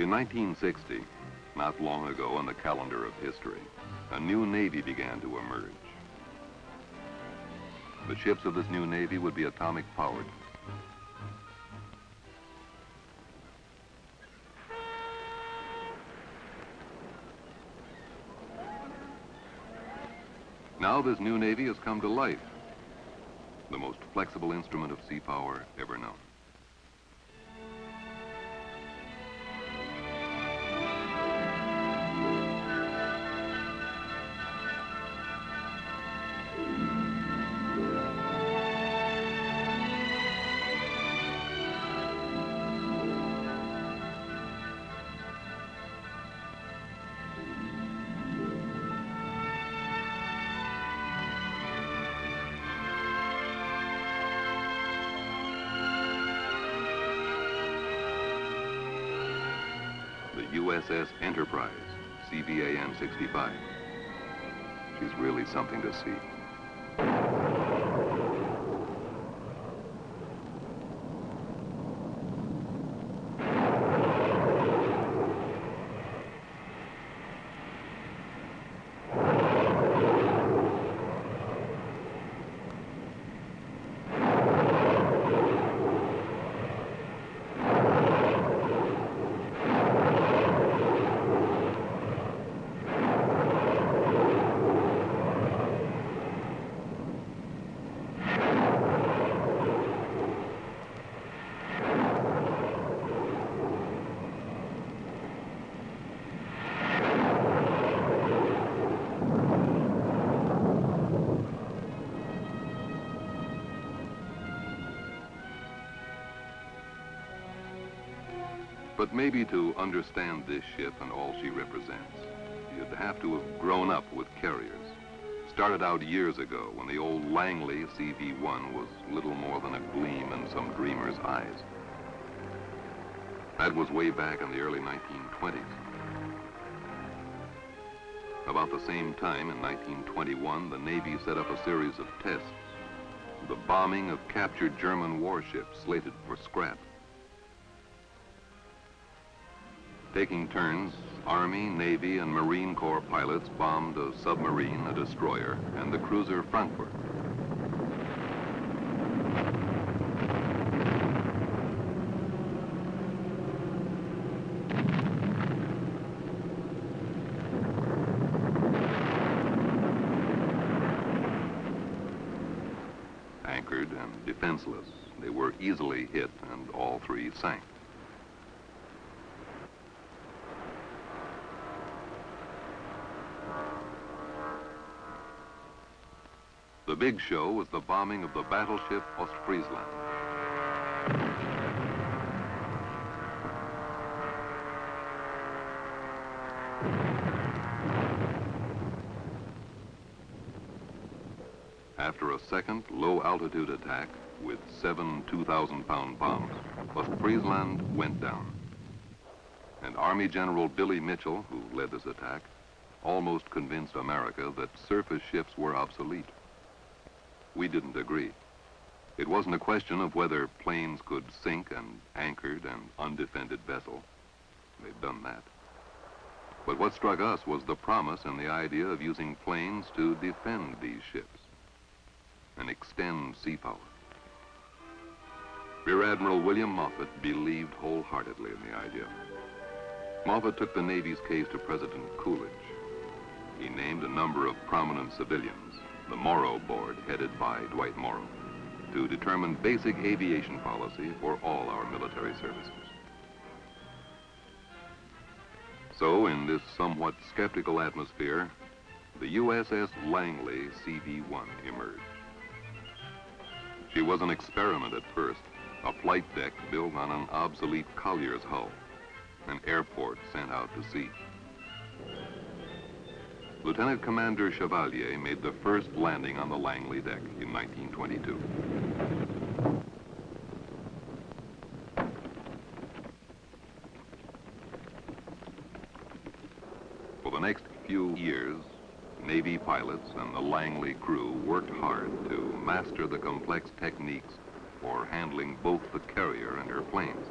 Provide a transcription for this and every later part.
In 1960, not long ago in the calendar of history, a new Navy began to emerge. The ships of this new Navy would be atomic-powered. Now this new Navy has come to life, the most flexible instrument of sea power ever known. The USS Enterprise, CVAN 65. She's really something to see. But maybe to understand this ship and all she represents, you'd have to have grown up with carriers. Started out years ago when the old Langley CV-1 was little more than a gleam in some dreamer's eyes. That was way back in the early 1920s. About the same time, in 1921, the Navy set up a series of tests. The bombing of captured German warships slated for scrap. Taking turns, Army, Navy, and Marine Corps pilots bombed a submarine, a destroyer, and the cruiser Frankfurt. Anchored and defenseless, they were easily hit, and all three sank. The big show was the bombing of the battleship Ostfriesland. After a second low-altitude attack with 7 2,000-pound bombs, Ostfriesland went down. And Army General Billy Mitchell, who led this attack, almost convinced America that surface ships were obsolete. We didn't agree. It wasn't a question of whether planes could sink an anchored and undefended vessel. They've done that. But what struck us was the promise and the idea of using planes to defend these ships and extend sea power. Rear Admiral William Moffett believed wholeheartedly in the idea. Moffett took the Navy's case to President Coolidge. He named a number of prominent civilians, the Morrow Board, headed by Dwight Morrow, to determine basic aviation policy for all our military services. So, in this somewhat skeptical atmosphere, the USS Langley CV-1 emerged. She was an experiment at first, a flight deck built on an obsolete collier's hull, an airport sent out to sea. Lieutenant Commander Chevalier made the first landing on the Langley deck in 1922. For the next few years, Navy pilots and the Langley crew worked hard to master the complex techniques for handling both the carrier and her planes.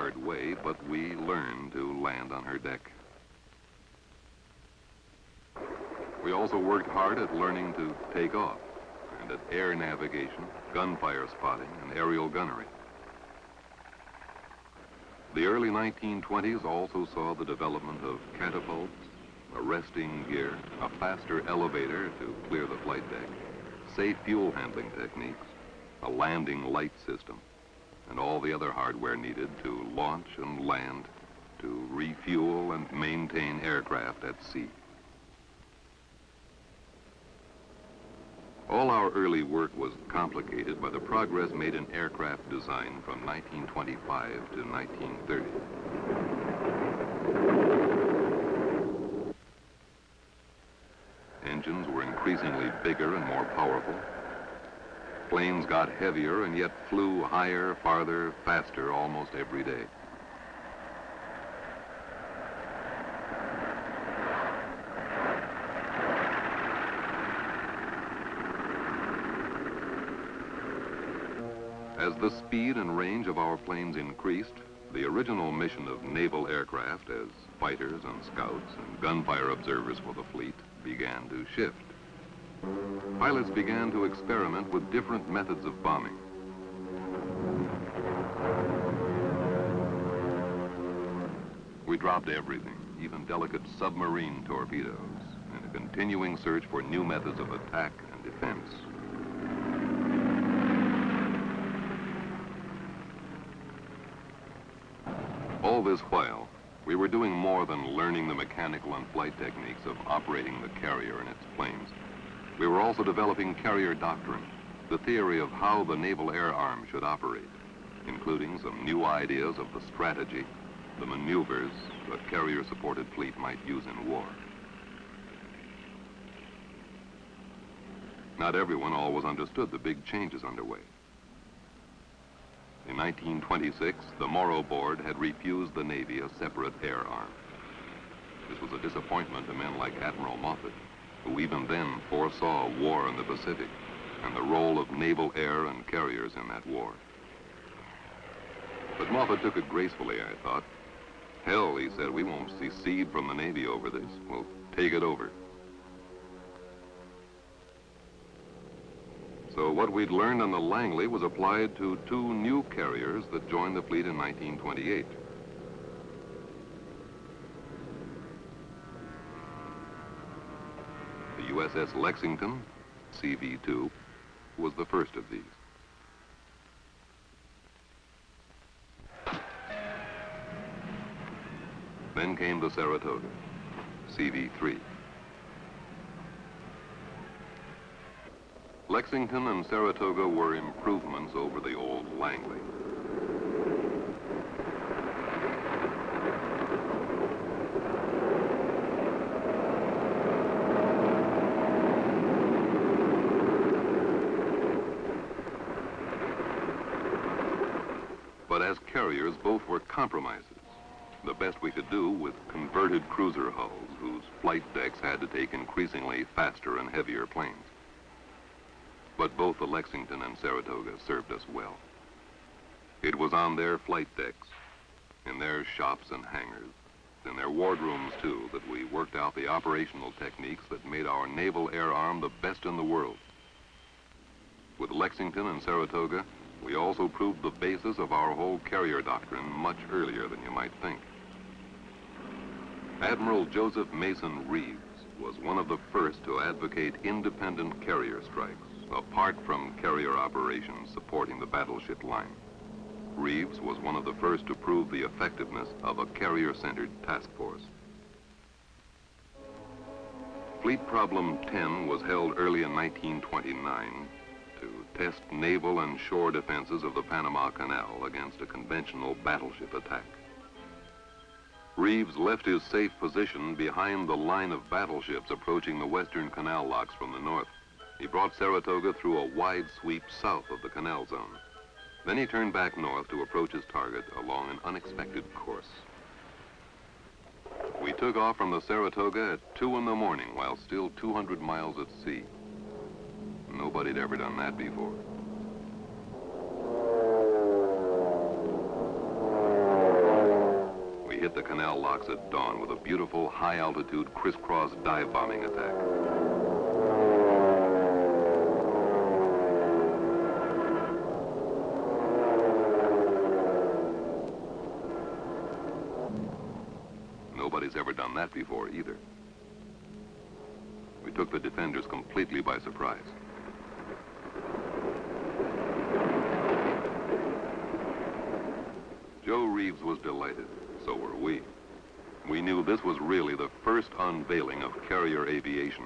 hard way, but we learned to land on her deck. We also worked hard at learning to take off and at air navigation, gunfire spotting, and aerial gunnery. The early 1920s also saw the development of catapults, arresting gear, a faster elevator to clear the flight deck, safe fuel handling techniques, a landing light system, and all the other hardware needed to launch and land, to refuel and maintain aircraft at sea. All our early work was complicated by the progress made in aircraft design from 1925 to 1930. Engines were increasingly bigger and more powerful. Planes got heavier and yet flew higher, farther, faster almost every day. As the speed and range of our planes increased, the original mission of naval aircraft as fighters and scouts and gunfire observers for the fleet began to shift. Pilots began to experiment with different methods of bombing. We dropped everything, even delicate submarine torpedoes, in a continuing search for new methods of attack and defense. All this while, we were doing more than learning the mechanical and flight techniques of operating the carrier and its planes. We were also developing carrier doctrine, the theory of how the naval air arm should operate, including some new ideas of the strategy, the maneuvers the carrier-supported fleet might use in war. Not everyone always understood the big changes underway. In 1926, the Morrow Board had refused the Navy a separate air arm. This was a disappointment to men like Admiral Moffett, who even then foresaw war in the Pacific and the role of naval air and carriers in that war. But Moffett took it gracefully, I thought. Hell, he said, we won't secede from the Navy over this. We'll take it over. So what we'd learned on the Langley was applied to two new carriers that joined the fleet in 1928. The USS Lexington, CV-2, was the first of these. Then came the Saratoga, CV-3. Lexington and Saratoga were improvements over the old Langley. But as carriers, both were compromises. The best we could do with converted cruiser hulls whose flight decks had to take increasingly faster and heavier planes. But both the Lexington and Saratoga served us well. It was on their flight decks, in their shops and hangars, in their wardrooms too, that we worked out the operational techniques that made our naval air arm the best in the world. With Lexington and Saratoga, we also proved the basis of our whole carrier doctrine much earlier than you might think. Admiral Joseph Mason Reeves was one of the first to advocate independent carrier strikes, apart from carrier operations supporting the battleship line. Reeves was one of the first to prove the effectiveness of a carrier-centered task force. Fleet Problem 10 was held early in 1929 to test naval and shore defenses of the Panama Canal against a conventional battleship attack. Reeves left his safe position behind the line of battleships approaching the western canal locks from the north. He brought Saratoga through a wide sweep south of the canal zone. Then he turned back north to approach his target along an unexpected course. We took off from the Saratoga at 2 in the morning while still 200 miles at sea. Nobody'd ever done that before. hit the canal locks at dawn with a beautiful high-altitude crisscross dive bombing attack. Nobody's ever done that before either. We took the defenders completely by surprise. Joe Reeves was delighted, so were we. We knew this was really the first unveiling of carrier aviation.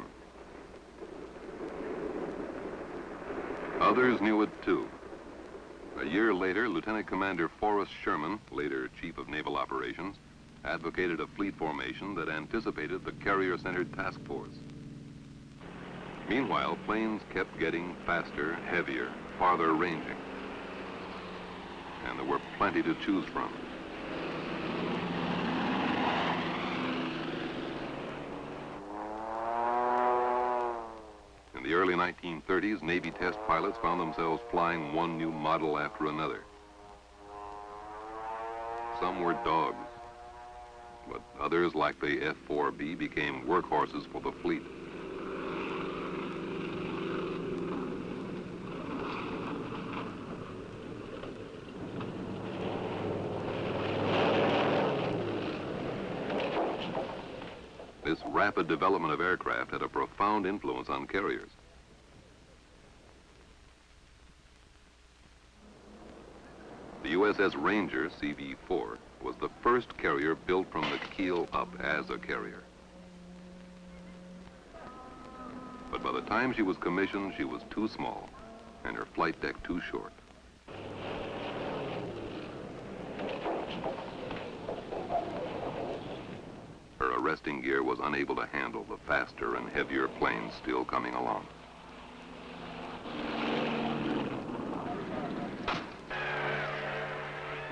Others knew it too. A year later, Lieutenant Commander Forrest Sherman, later Chief of Naval Operations, advocated a fleet formation that anticipated the carrier-centered task force. Meanwhile, planes kept getting faster, heavier, farther ranging. And there were plenty to choose from. In the early 1930s, Navy test pilots found themselves flying one new model after another. Some were dogs, but others, like the F-4B, became workhorses for the fleet. This rapid development of aircraft had a profound influence on carriers. The USS Ranger, CV-4, was the first carrier built from the keel up as a carrier. But by the time she was commissioned, she was too small and her flight deck too short. Her arresting gear was unable to handle the faster and heavier planes still coming along.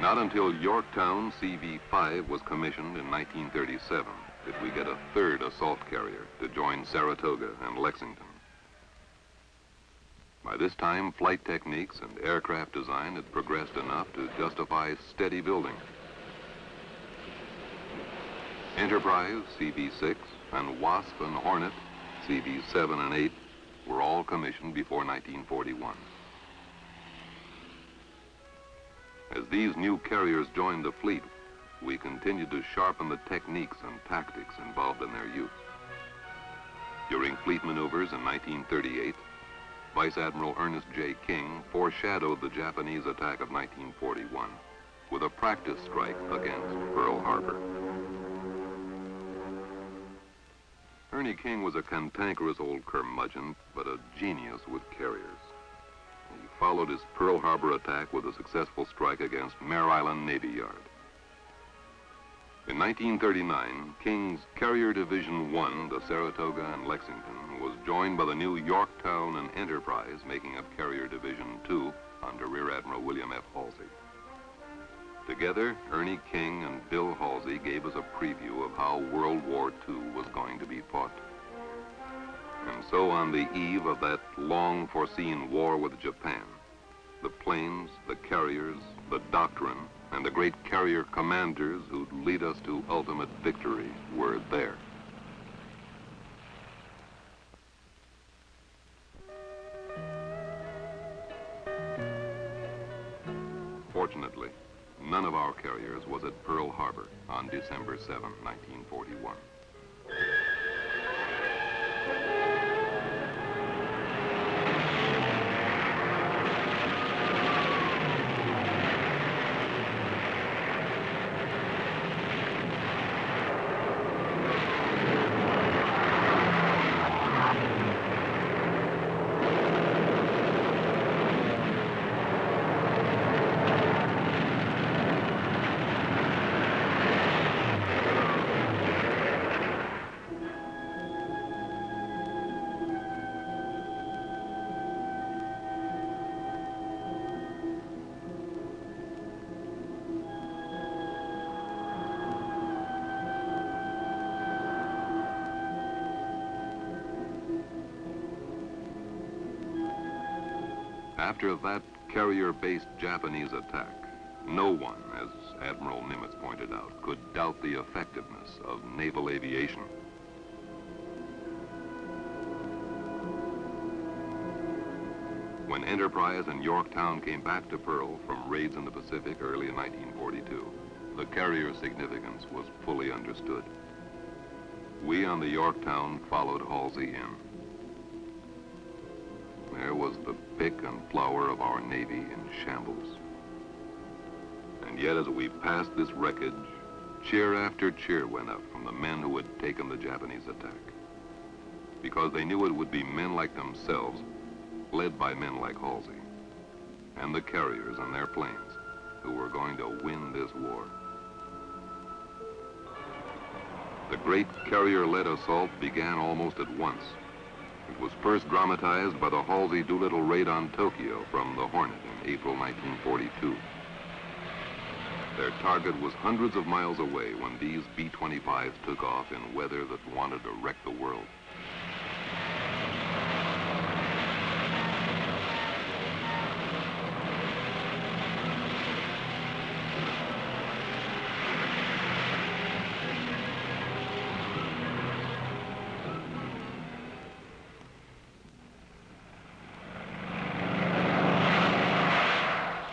Not until Yorktown CV-5 was commissioned in 1937 did we get a third assault carrier to join Saratoga and Lexington. By this time, flight techniques and aircraft design had progressed enough to justify steady building. Enterprise, CV-6, and Wasp and Hornet, CV-7 and 8, were all commissioned before 1941. As these new carriers joined the fleet, we continued to sharpen the techniques and tactics involved in their use. During fleet maneuvers in 1938, Vice Admiral Ernest J. King foreshadowed the Japanese attack of 1941 with a practice strike against Pearl Harbor. Ernie King was a cantankerous old curmudgeon, but a genius with carriers. He followed his Pearl Harbor attack with a successful strike against Mare Island Navy Yard. In 1939, King's Carrier Division 1, the Saratoga and Lexington, was joined by the new Yorktown and Enterprise, making up Carrier Division 2 under Rear Admiral William F. Halsey. Together, Ernie King and Bill Halsey gave us a preview of how World War II was going to be fought. And so on the eve of that long-foreseen war with Japan, the planes, the carriers, the doctrine, and the great carrier commanders who'd lead us to ultimate victory were there. Fortunately, none of our carriers was at Pearl Harbor on December 7, 1941. After that carrier-based Japanese attack, no one, as Admiral Nimitz pointed out, could doubt the effectiveness of naval aviation. When Enterprise and Yorktown came back to Pearl from raids in the Pacific early in 1942, the carrier's significance was fully understood. We on the Yorktown followed Halsey in. There was the pick and flower of our Navy in shambles. And yet as we passed this wreckage, cheer after cheer went up from the men who had taken the Japanese attack. Because they knew it would be men like themselves, led by men like Halsey, and the carriers and their planes, who were going to win this war. The great carrier-led assault began almost at once. It was first dramatized by the Halsey-Doolittle raid on Tokyo from the Hornet in April 1942. Their target was hundreds of miles away when these B-25s took off in weather that wanted to wreck the world.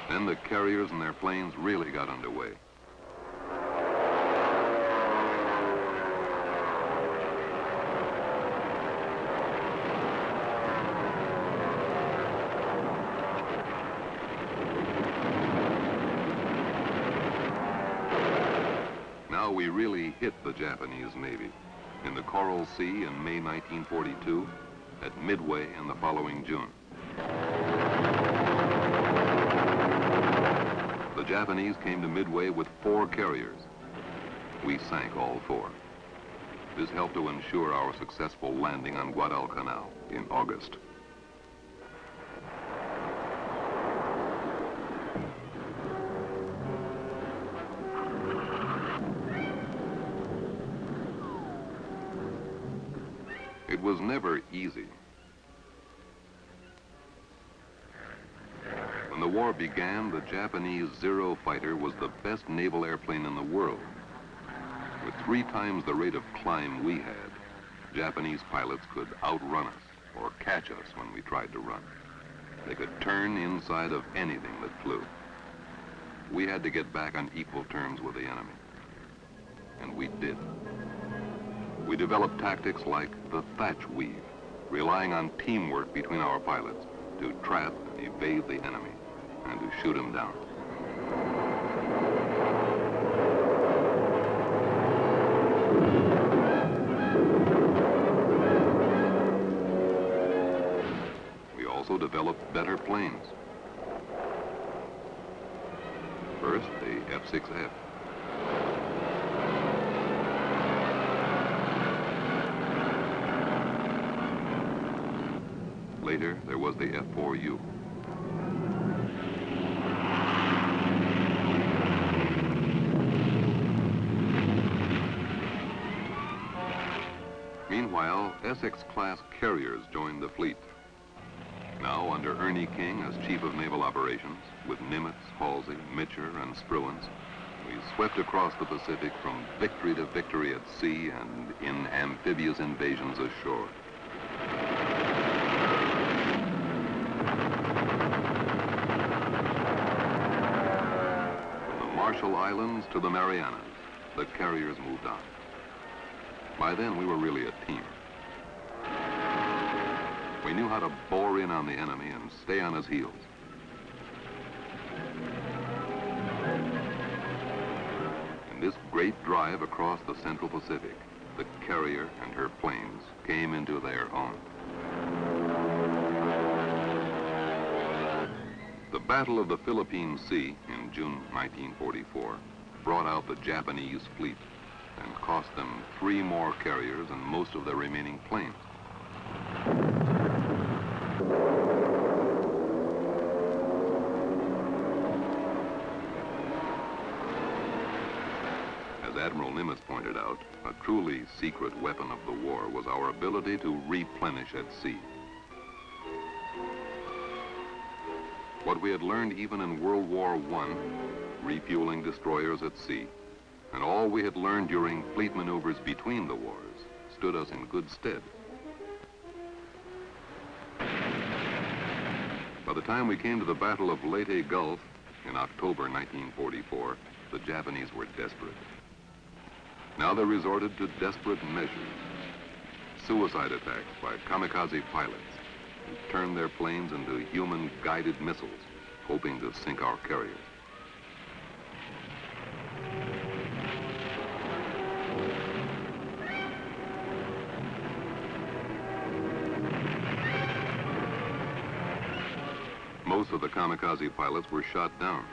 Then the carriers and their planes really got underway. Now we really hit the Japanese Navy in the Coral Sea in May 1942, at Midway in the following June. The Japanese came to Midway with 4 carriers. We sank all 4. This helped to ensure our successful landing on Guadalcanal in August. It was never easy. When the war began, the Japanese Zero fighter was the best naval airplane in the world. With 3 times the rate of climb we had, Japanese pilots could outrun us or catch us when we tried to run. They could turn inside of anything that flew. We had to get back on equal terms with the enemy. And we did. We developed tactics like the thatch weave, relying on teamwork between our pilots to trap and evade the enemy and to shoot him down. We also developed better planes. First, the F-6F. Later, there was the F-4U. Meanwhile, Essex-class carriers joined the fleet. Now, under Ernie King as Chief of Naval Operations, with Nimitz, Halsey, Mitcher, and Spruance, we swept across the Pacific from victory to victory at sea and in amphibious invasions ashore. From the Marshall Islands to the Marianas, the carriers moved on. By then, we were really a team. We knew how to bore in on the enemy and stay on his heels. In this great drive across the Central Pacific, the carrier and her planes came into their own. The Battle of the Philippine Sea in June 1944 brought out the Japanese fleet and cost them 3 more carriers and most of their remaining planes. As Admiral Nimitz pointed out, a truly secret weapon of the war was our ability to replenish at sea. What we had learned even in World War I refueling destroyers at sea, and all we had learned during fleet maneuvers between the wars stood us in good stead. By the time we came to the Battle of Leyte Gulf in October 1944, the Japanese were desperate. Now they resorted to desperate measures. Suicide attacks by kamikaze pilots who turned their planes into human-guided missiles, hoping to sink our carriers. Most of the kamikaze pilots were shot down.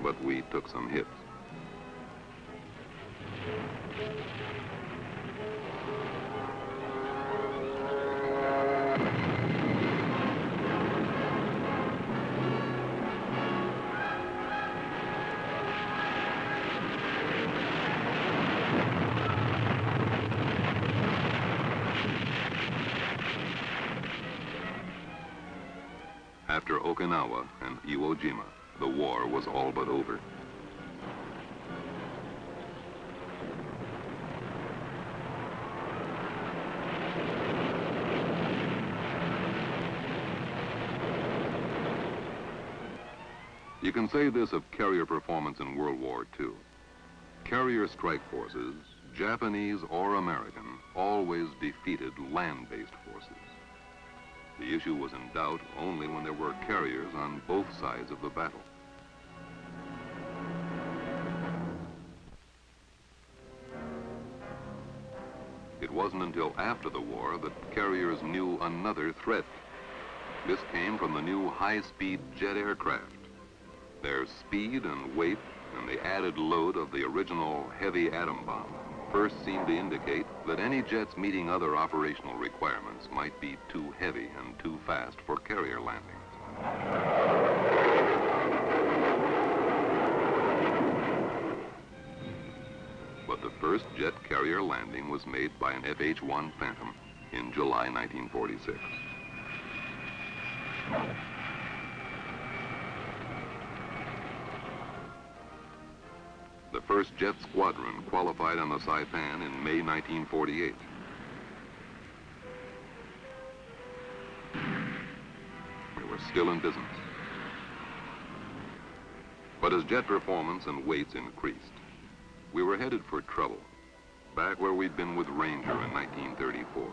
But we took some hits. After Okinawa and Iwo Jima, the war was all but over. You can say this of carrier performance in World War II. Carrier strike forces, Japanese or American, always defeated land-based forces. The issue was in doubt only when there were carriers on both sides of the battle. It wasn't until after the war that carriers knew another threat. This came from the new high-speed jet aircraft. Their speed and weight and the added load of the original heavy atom bomb first seemed to indicate that any jets meeting other operational requirements might be too heavy and too fast for carrier landings. But the first jet carrier landing was made by an FH-1 Phantom in July 1946. The first jet squadron qualified on the Saipan in May 1948. We were still in business. But as jet performance and weights increased, we were headed for trouble, back where we'd been with Ranger in 1934,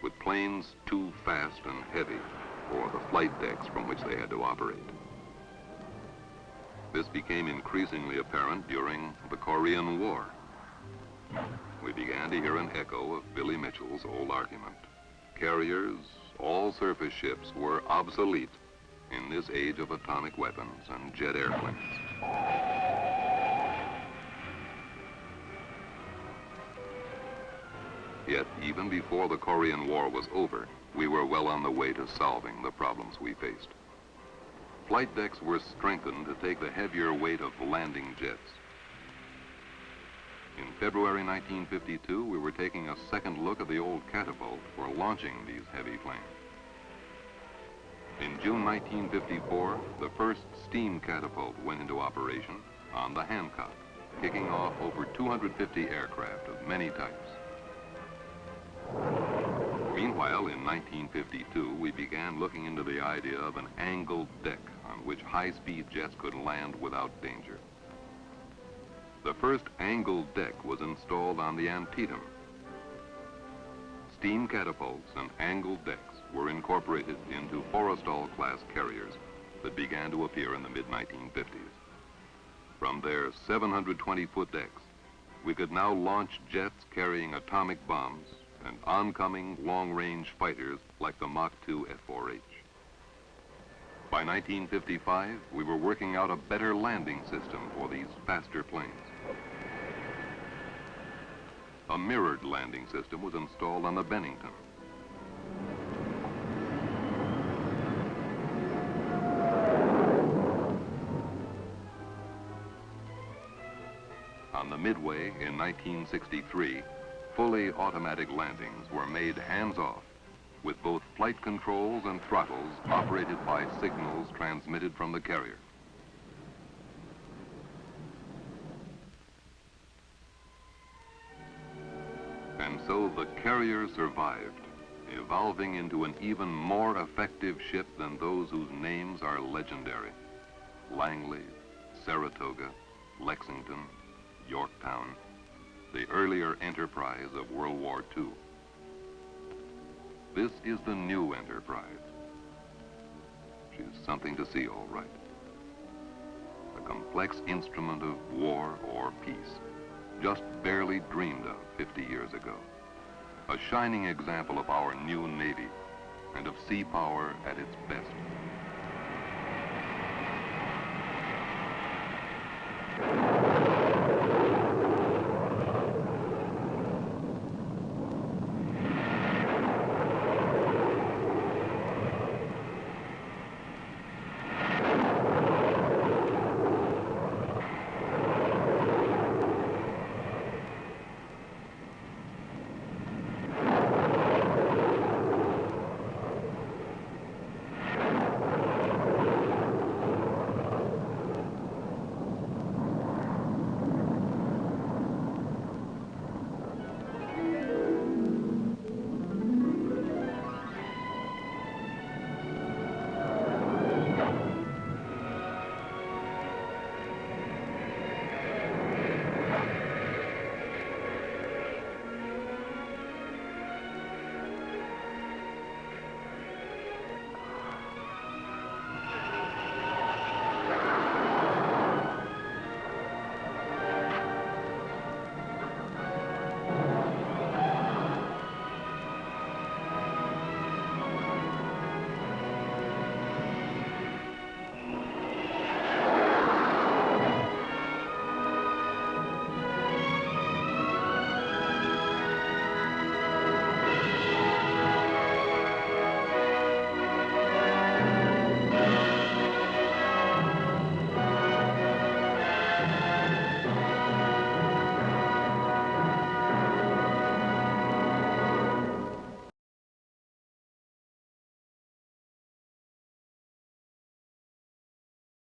with planes too fast and heavy for the flight decks from which they had to operate. This became increasingly apparent during the Korean War. We began to hear an echo of Billy Mitchell's old argument. Carriers, all surface ships, were obsolete in this age of atomic weapons and jet airplanes. Yet, even before the Korean War was over, we were well on the way to solving the problems we faced. Flight decks were strengthened to take the heavier weight of landing jets. In February 1952, we were taking a second look at the old catapult for launching these heavy planes. In June 1954, the first steam catapult went into operation on the Hancock, kicking off over 250 aircraft of many types. Meanwhile, in 1952, we began looking into the idea of an angled deck on which high-speed jets could land without danger. The first angled deck was installed on the Antietam. Steam catapults and angled decks were incorporated into Forrestal-class carriers that began to appear in the mid-1950s. From their 720-foot decks, we could now launch jets carrying atomic bombs and oncoming long-range fighters like the Mach 2 F-4H. By 1955, we were working out a better landing system for these faster planes. A mirrored landing system was installed on the Bennington. On the Midway in 1963, fully automatic landings were made hands-off, with both flight controls and throttles operated by signals transmitted from the carrier. And so the carrier survived, evolving into an even more effective ship than those whose names are legendary. Langley, Saratoga, Lexington, Yorktown, the earlier Enterprise of World War II. This is the new Enterprise. She's something to see, all right. A complex instrument of war or peace, just barely dreamed of 50 years ago. A shining example of our new Navy and of sea power at its best.